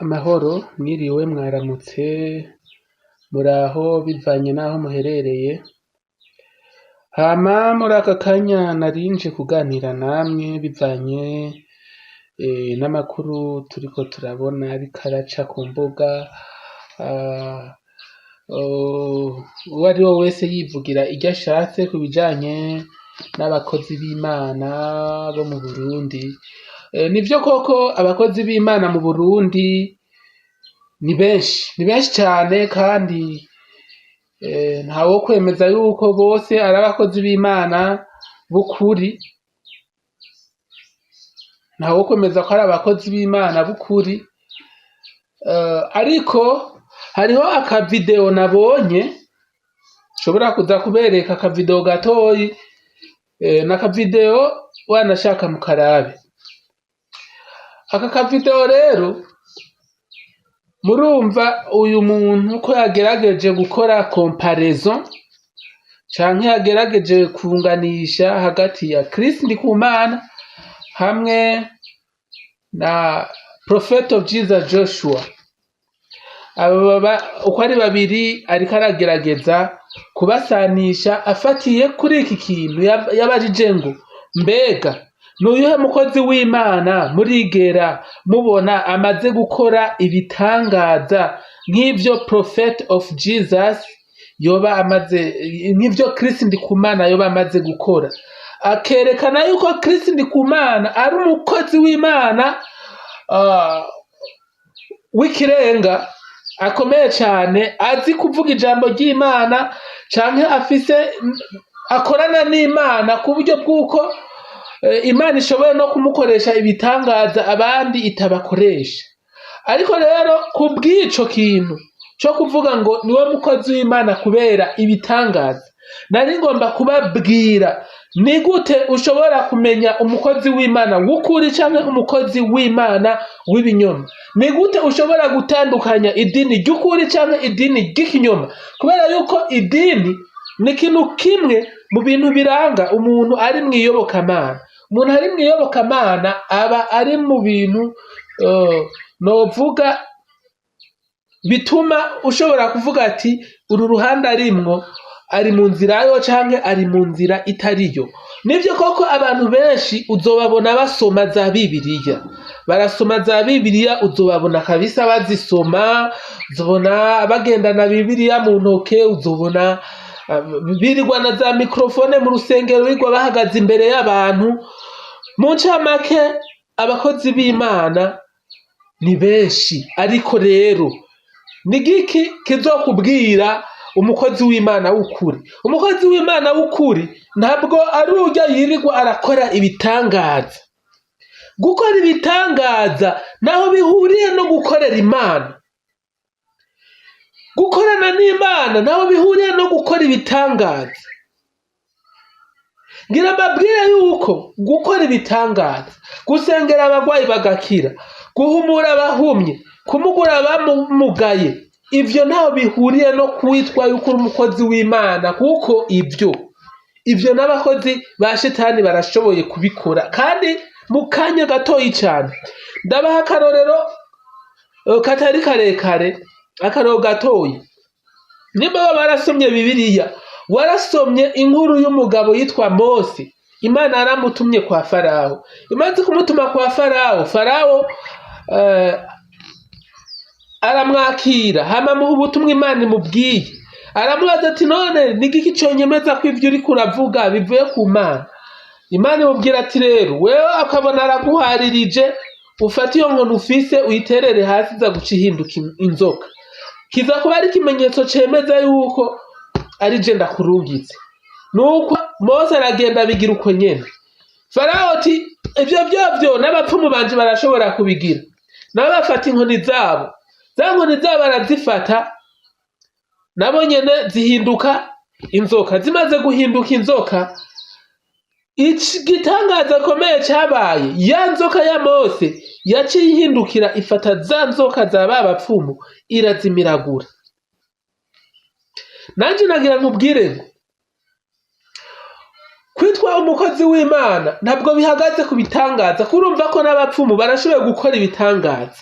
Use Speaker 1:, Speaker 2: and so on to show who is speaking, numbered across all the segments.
Speaker 1: Amahoro, mwiriwe mwaramutse, muraho bivanye n'aho muherereye. Hama muri aka kanya narinje kuganira namwe bivanye n'amakuru turiko turabona ariko araca ku mbuga, uwo ari we wese yivugira iryo ashatse ku bijanye n'abakozi b'Imana bo mu Burundi. Nivyo koko abakozi b'Imana mu Burundi ni benshi cane, kandi ntawo kwemeza yuko bose ari abakozi b'Imana b'ukuri, ntawo kwemeza ko ari abakozi b'Imana b'ukuri, ariko hariho akavideo nabonye nshobora kuza kubereka, akavideo gatoyi, n'akavideo wanashaka mukarabe. Aka kavideo rero murumva uyu muntu ko yagerageje gukora comparaison canke yagerageje kunganisha hagati ya Chris Ndikumana hamwe na Prophet of Jesus Joshua. Uko ari babiri ariko aragerageza kubasanisha afatiye kuri iki kintu yabajije ngo mbega n'uyuhe mukozi w'Imana murigera mubona amaze gukora ibitangaza nk'ivyo Prophet of Jesus yoba amaze, nk'ivyo Chris Ndikumana yoba amaze gukora, akerekana yuko Chris Ndikumana ari umukozi w'Imana w'ikirenga, akomeye cane, azi kuvuga ijambo ry'Imana canke akorana n'Imana ku buryo bw'uko Imana ishoboye no kumukoresha ibitangaza abandi itabakoresha. Ariko rero ku bw'ico kintu co kuvuga ngo niwe mukozi w'Imana kubera ibitangaza, nari ngomba kubabwira ni gute ushobora kumenya umukozi w'Imana w'ukuri canke umukozi w'Imana w'ibinyoma. Ni gute ushobora gutandukanya idini ry'ukuri canke idini ry'ikinyoma, kubera yuko idini ni ikintu kimwe mu bintu biranga umuntu ari mw'iyobokamana. Umuntu ari mw'iyobokamana aba ari mu bintu novuga bituma ushobora kuvuga ati uru ruhande arimwo ari mu nzira yo canke ari mu nzira itariyo. Nivyo koko abantu benshi uzobabona basoma za Bibiliya, barasoma za Bibiliya, uzobabona kabisa bazisoma, uzobona bagendana Bibiliya mu ntoke, uzobona birirwa na za mikrofone mu rusengero birirwa bahagaze imbere y'abantu. Mu ncamake abakozi b'Imana ni benshi, ariko rero ni giki kizokubwira umukozi w'Imana w'ukuri? Umukozi w'Imana w'ukuri ntabwo ari urya yirirwa arakora ibitangaza. Gukora ibitangaza naho bihuriye no gukorera Imana. Gukorana n'Imana naho bihuriye no gukora ibitangaza. Ngira mbabwire yuko gukora ibitangaza, gusengera abagwayi bagakira, guhumura abahumye, kumugura abamugaye, ivyo ntaho bihuriye no kwitwa yuko uri umukozi w'Imana, kuko ivyo n'abakozi ba Shetani barashoboye kubikora, kandi mu kanya gatoyi cane. Ndabaha akarorero katari karekare, akarorero gatoyi. Niba barasomye Bibiliya, warasomye inkuru y'umugabo yitwa Mose. Imana yaramutumye kwa Farawo. Imaze kumutuma kwa Farawo, Farawo aramwakira, hama muha ubutumwa Imana imubwiye. Aramubaza ati none ni giki conyemeza ko ivyo uriko uravuga bivuye ku Mana? Imana imubwira ati rero wewe akabona araguharirije, ufata iyo nkoni ufise uyiterere hasi, iza guca ihinduka inzoka. Kiza kuba ari ikimenyetso cemeza yuko ari je ndakurungitse. Nuko Mose aragenda abigira uko nyene. Farawo ati ivyo n'abapfumu banje barashobora kubigira. Nabo bafata inkoni zabo, za nkoni zabo barazifata, nabo nyene zihinduka inzoka. Zimaze guhinduka inzoka, igitangaza komeye cabaye, ya nzoka ya Mose yaciye ihindukira ifata za nzoka za babapfumu irazimiragura. Nanje nagira nkubwire ngo kwitwa umukozi w'Imana ntabwo bihagaze ku bitangaza. Kurumva ko n'abapfumu barashoboye gukora ibitangaza,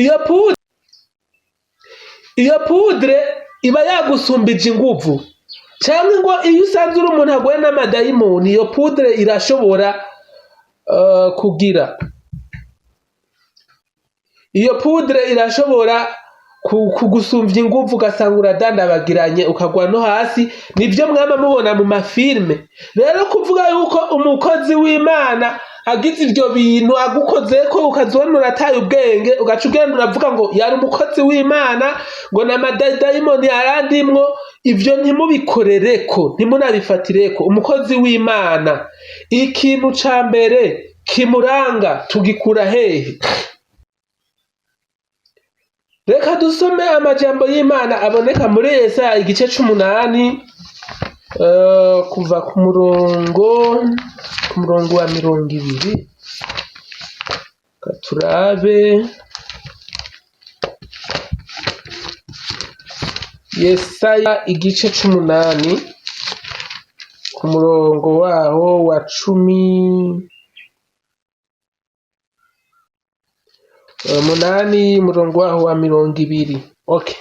Speaker 1: iyo pudre iyo pudre iba yagusumbije inguvu, cyangwa ngo iyo usanze uri umuntu agwaye n'amadayimoni iyo pudre irashobora iyo pudre irashobora kugusumvya inguvu ugasanga uradandabagiranye ukagwa no hasi. Nivyo mwama mubona mu mafilme. Rero kuvuga yuko umukozi w'Imana agize ivyo bintu agukozeko ukazibona urataye ubwenge ugaca ugenda uravuga ngo yari umukozi w'Imana ngo n'amadayimoni yarandimwo, ivyo ntimubikorereko, ntimunabifatireko. Umukozi w'Imana ikintu ca mbere kimuranga tugikura hehe? Reka dusome amajambo y'Imana aboneka muri Yesaya igice 8 kuva ku murongo wa 20. Turabe Yesaya igice 8 ku murongo waho wa 10 munani murongo waho wa 20. Okay,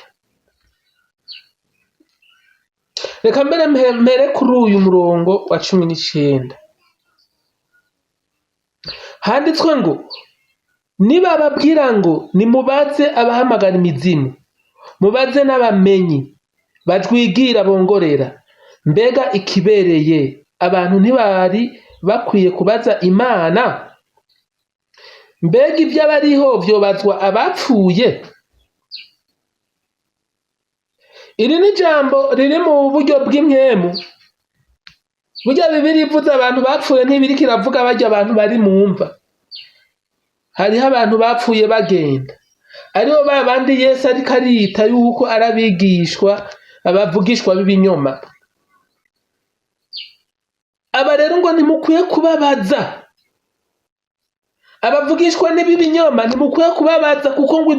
Speaker 1: reka mbere kuri uyu murongo wa 19 handitswe ngo nibababwira ngo nimubaze abahamagara imizimu, mubaze n'abamenyi bajwigira bongorera, mbega ikibereye abantu ntibari bakwiye kubaza Imana? Mbega ibyo abariho vyobazwa abapfuye? Iri ni jambo riri mu buryo bw'impwemu. Burya Bibiliya ivuze abantu bapfuye ntibiri kiravuga barya abantu bari mu mva. Hariho abantu bapfuye bagenda, aribo babandi Yesu ariko arita yuko arabigishwa, abavugishwa b'ibinyoma. Aba rero ngo ntimukwiye kubabaza, abavugishwa n'ibinyoma ntimukwiye kubabaza, kuko ngo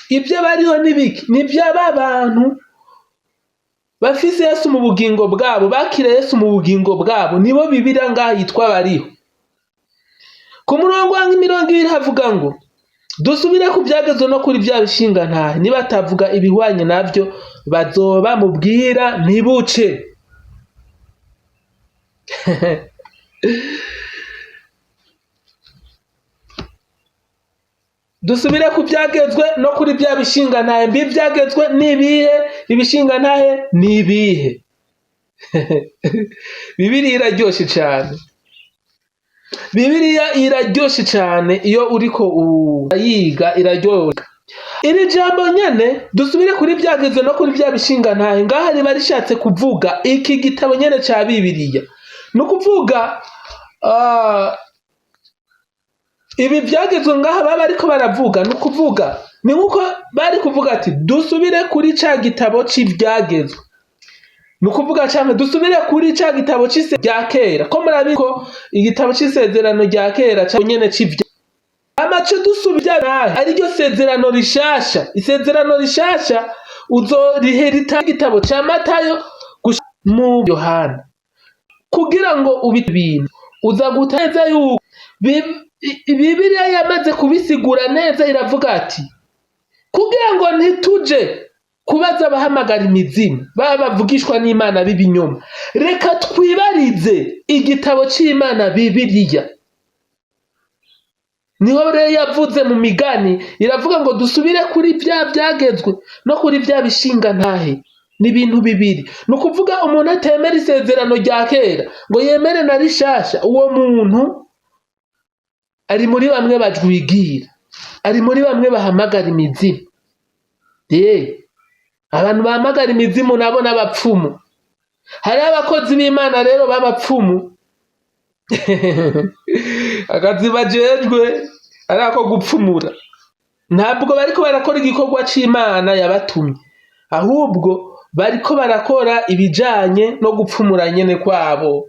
Speaker 1: ibyo bariho nibiki nibyo abantu bafise Yesu mu bugingo bwabo, bakira Yesu mu bugingo bwabo, nibo Bibiliya ngaha yitwa bariho. Ku murongo wa 20 havuga ngo dusubire ku byagezwe no kuri bya bishinga ntahe, nibatavuga ibihwanye navyo bazoba mubwira ntibuce. Dusubire ku byagezwe no kuri bya bishinga ntahe. Mbi byagezwe nibihe? Ibishinga ntahe nibihe? Bibiliya iraryoshe cyane. Bibiliya iraryoshe cyane iyo uriko urayiga iraryoha. Iri jambo nyene dusubire kuri byagezwe no kuri bya bishinga ntahe ngaha riba rishatse kuvuga iki gitabo nyene ca Bibiliya. No kuvuga ibi byagezwe ngaha baba ariko baravuga, no kuvuga ni nkuko bari kuvuga ati dusubire kuri ca gitabo c'ibyagezwe, no kuvuga cyane dusubire kuri ca gitabo c'ise rya kera. Ko murabiko igitabo c'isezerano rya kera cyo nyene c'ibya amace dusubira nahe ari ryo sezerano rishasha. Isezerano rishasha uzoriherita igitabo ca Matayo mu Yohana, kugira ngo ubibintu uza guteza yuko Bibiliya yamaze kubisigura neza. Iravuga ati kugira ngo ntituje kubaza abahamagara imizimu baba bavugishwa n'Imana b'ibinyoma, reka twibarize igitabo c'Imana Bibiliya. Niho rero yavuze mu migani iravuga ngo dusubire kuri bya byagezwe no kuri bya bishinga ntahe. Ni ibintu bibiri. No kuvuga umuntu atemera isezerano rya kera ngo yemere na rishasha, uwo muntu ari muri bamwe bajwigira, ari muri bamwe bahamagara imizimu. Abantu bahamagara imizimu nabo n'abapfumu. Hari abakozi b'Imana rero b'abapfumu akazi bajejwe ari ako gupfumura. Ntabwo bariko barakora igikorwa c'Imana yabatumye, ahubwo bariko barakora ibijanye no gupfumura nyene kwabo.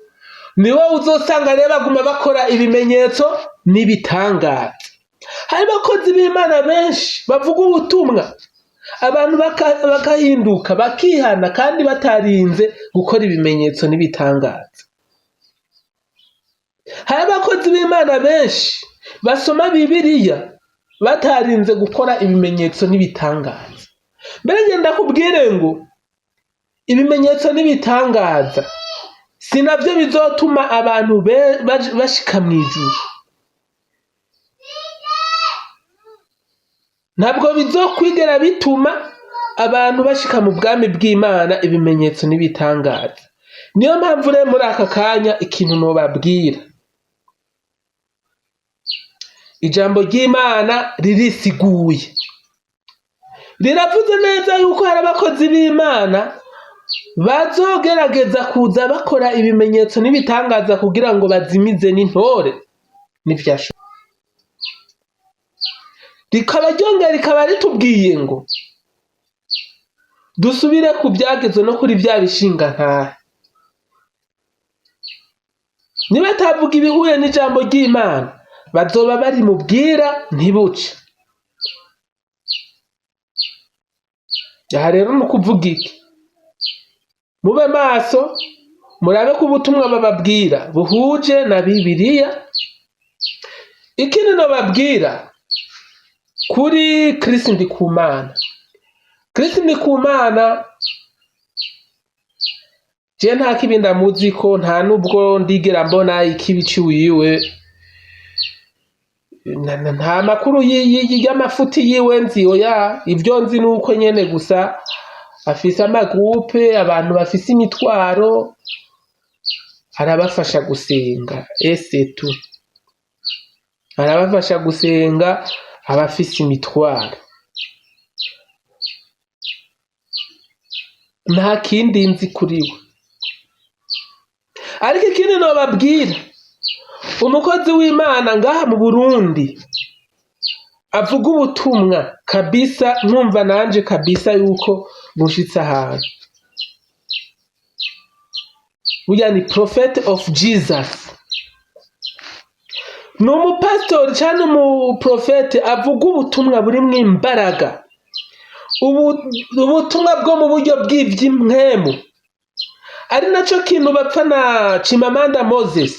Speaker 1: Niwe uzosanga rero baguma bakora ibimenyetso n'ibitangaza. Hari abakozi b'Imana benshi bavuga ubutumwa, abantu bakahinduka bakihana kandi batarinze gukora ibimenyetso n'ibitangaza. Hari abakozi b'Imana benshi basoma Bibiliya batarinze gukora ibimenyetso n'ibitangaza. mbere ngenda kubwire ngo ibimenyetso n'ibitangaza si navyo bizotuma abantu bashika mw'ijuru, ntabwo bizokwigera bituma abantu bashika mu bwami bw'Imana ibimenyetso n'ibitangaza. Niyo mpamvu rero muri aka kanya ikintu nobabwira, ijambo ry'Imana ririsiguye, riravuze neza yuko hari abakozi b'Imana bazogerageza kuza bakora ibimenyetso n'ibitangaza kugira ngo bazimize n'intore n'ivyashoboka. Rikaba ryongera rikaba ritubwiye ngo dusubire ku byagezwe no kuri vya bishinga ntahe. Niba atavuga ibihuye n'ijambo ry'Imana bazoba bari mu bwira ntibuce. Aha rero ni ukuvuga iki? Mube maso murabe ko ubutumwa bababwira buhuje na Bibiliya. Ikindi nobabwira kuri Kristo Ndikumana. Kristo Ndikumana je nta kibi ndamuziko, nta nubwo ndigera mbona ikibi ciwiwe, nta makuru y'amafuti yiwe nzi, oya. Ivyo nzi nuko nyene gusa afise amagupe, abantu bafise imitwaro, arabafasha gusenga, esetu arabafasha gusenga abafise imitwaro, nta kindi nzi kuri we. Ariko ikindi nobabwira, umukozi w'Imana ngaha mu Burundi avuga ubutumwa kabisa, numva nanje kabisa yuko bushitse ahantu. Burya ni prophet of Jesus, ni umupastori cyane umuprofete avuga ubutumwa burimwo imbaraga, ubutumwa bwo mu buryo bw'ivy'impwemu, ari naco kintu bapfa na Chimamanda Moses.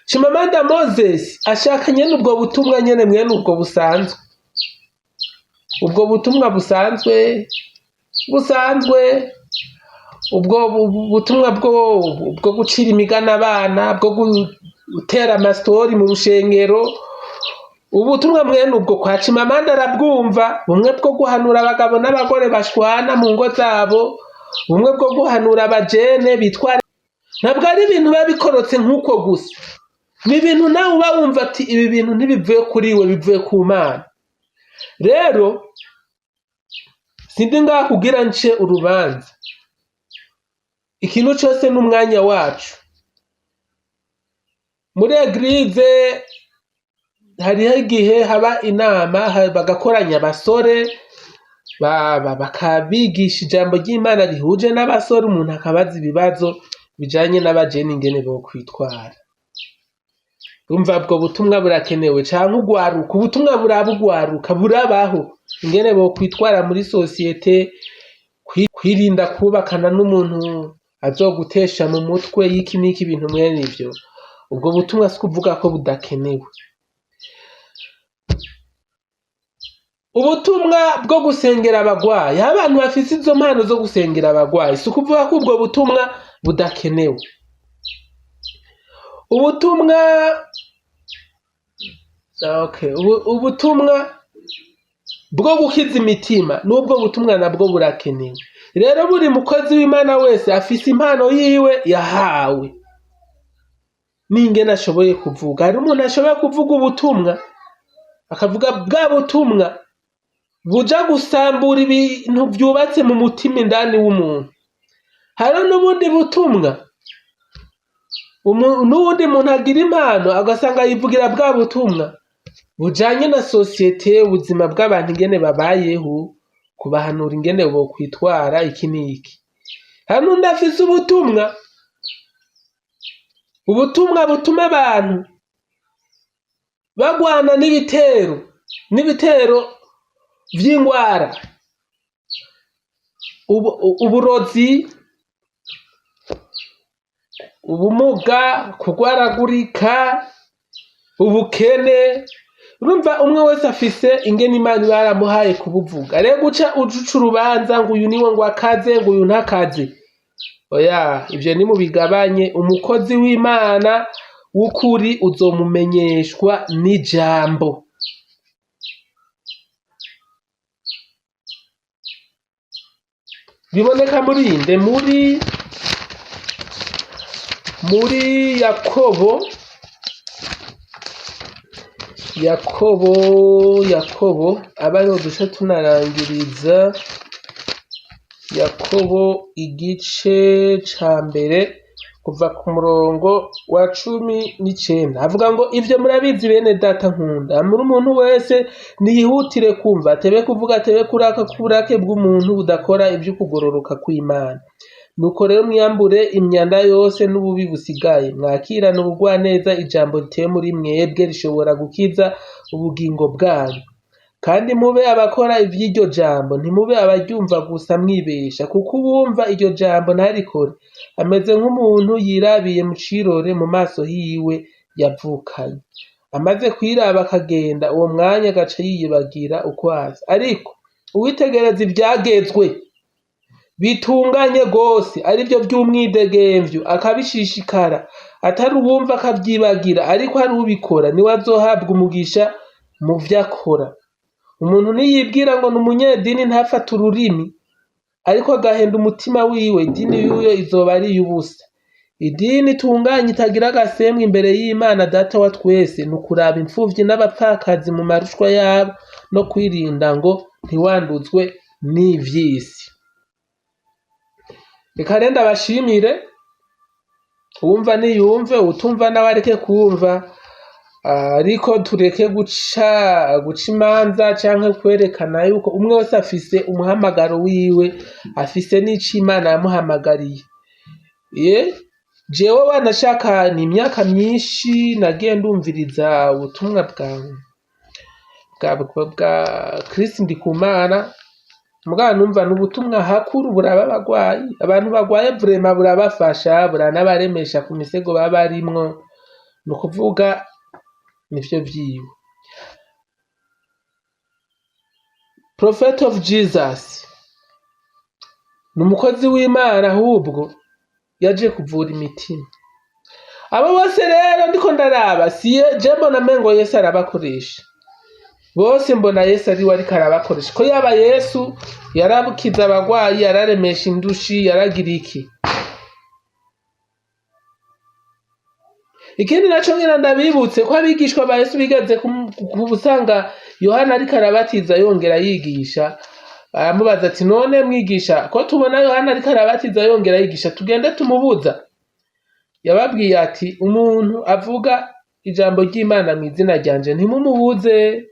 Speaker 1: Chimamanda Moses ashaka nyene ubwo butumwa nyene mwene ubwo busanzwe, ubwo butumwa busanzwe ubwo butumwa bwo gucira imigani abana, bwo gutera amastori mu rushengero. Ubutumwa mwene ubwo kwa Chimamanda arabwumva, bumwe bwo guhanura abagabo n'abagore bashwana mu ngo zabo, bumwe bwo guhanura abajene bitwara. Ntabwo ari ibintu biba bikorotse nk'uko gusa, ni ibintu nawe uba wumva ati ibi bintu ntibivuye kuri we, bivuye ku Mana. Rero sindi ngaha kugira nce urubanza, ikintu cyose n'umwanya wacu. Muri eglize hariho igihe haba inama, bagakoranya abasore bakabigisha ijambo ry'Imana rihuje n'abasore, umuntu akabaza ibibazo bijanye n'abajene ingene bo kwitwara. Umva ubwo butumwa burakenewe, canke ugwaruka, ubutumwa burabugwaruka burabaho, ingene bo kwitwara muri societe, kwirinda kubakana n'umuntu azogutesha mu mutwe y'iki n'iki bintu mwene ivyo. Ubwo butumwa si kuvuga ko budakenewe. Ubutumwa bwo gusengera abagwayi, abantu bafise izo mpano zo gusengera abagwayi, si kuvuga ko ubwo butumwa budakenewe. Ubutumwa bwo gukiza imitima n'ubwo butumwa nabwo burakenewe. Rero buri mukozi w'Imana wese afise impano yiwe yahawe n'ingene ashoboye kuvuga. Hari umuntu ashoboye kuvuga ubutumwa, akavuga bwa butumwa buja gusambura ibintu vyubatse mu mutima indani w'umuntu. Hari n'ubundi butumwa n'ubundi muntu agira impano agasanga yivugira bwa butumwa bujanye na societe, ubuzima bw'abantu ingene babayeho, kubahanura ingene bo kwitwara iki n'iki. Hari n'undi afise ubutumwa butuma abantu bagwana n'ibitero vy'ingwara, uburozi, ubumuga, kugwaragurika, ubukene, urumva umwe wese afise ingene Imana iba yaramuhaye kubuvuga. Rero guca uca urubanza ngo uyu niwe ngo akaze ngo uyu ntakaze, oya, ivyo nimubigabanye. Umukozi w'Imana w'ukuri uzomumenyeshwa n'ijambo. Biboneka muri inde, muri Yakobo abariho duce tunarangiriza. Yakobo igice ca mbere kuva ku murongo wa 19 avuga ngo ivyo murabizi bene data nkunda, muri umuntu wese niyihutire kumva, atebe kuvuga, atebe kuraka, kuburake bw'umuntu budakora ivyo kugororoka kw'Imana. Nuko rero mwiyambure imyanda yose n'ububi busigaye, mwakirane ubugwaneza ijambo riteye muri mwebwe rishobora gukiza ubugingo bwanyu. Kandi mube abakora ivy'iryo jambo, ntimube abaryumva gusa mwibesha, kuko uwumva iryo jambo ntarikore ameze nk'umuntu yirabiye mu cirore mu maso hiwe yavukanye. Amaze kwiraba akagenda, uwo mwanya agaca yiyibagira uko asa. Ariko uwitegereza ivyagezwe bitunganye gose, arivyo vy'umwidegemvyo, akabishishikara, atari uwumva akavyibagira, ariko ari ubikora, niwe azohabwa umugisha mu vyo akora. Umuntu niyibwira ngo ni umunyedini ntafate ururimi, ariko agahenda umutima wiwe, idini yuyo izoba ari iy'ubusa. Idini itunganye itagira agasembwa imbere y'Imana Data wa twese ni ukuraba imfuvyi n'abapfakazi mu marushwa yabo no kwirinda ngo ntiwanduzwe n'ivy'isi. Reka rero ndabashimire, uwumva niyumve, uwutumva nawe areke kumva, ariko tureke guca imanza canke kwerekana yuko umwe wese afise umuhamagaro wiwe, afise n'ico Imana yamuhamagariye. Jewe wanashaka ni imyaka myinshi nagiye ndumviriza ubutumwa bwa Chris Ndikumana, mugabo numva n'ubutumwa hakuru buraba abagwayi, abantu bagwaye vrema burabafasha, buranabaremesha ku misego baba barimwo, ni ukuvuga nivyo vyiwe. Prophet of Jesus ni umukozi w'Imana, ahubwo yaje kuvura imitima. Abo bose rero ndiko ndaraba, je mbona mengo Yesu arabakoresha bose, mbona Yesu ari we ariko arabakoresha. Ko yaba Yesu yarabukiza abagwayi, yararemesha indushi, yaragira iki. Ikindi naco nyina ndabibutse ko abigishwa ba Yesu bigeze kubusanga Yohana ariko arabatiza yongera yigisha, aramubaza ati none mwigisha, ko tubona Yohana ariko arabatiza yongera yigisha, tugende tumubuza? Yababwiye ati umuntu avuga ijambo ry'Imana mw'izina ryanje ntimumubuze,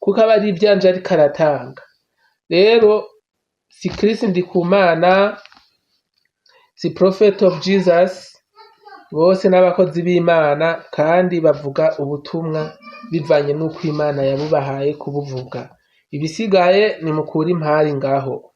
Speaker 1: kuko aba ari ivyanje ariko aratanga. Rero si Chris Ndikumana, si Prophet of Jesus, bose n'abakozi b'Imana kandi bavuga ubutumwa bivanye n'uko Imana yabubahaye kubuvuga. Ibisigaye ni mukura impari ngaho.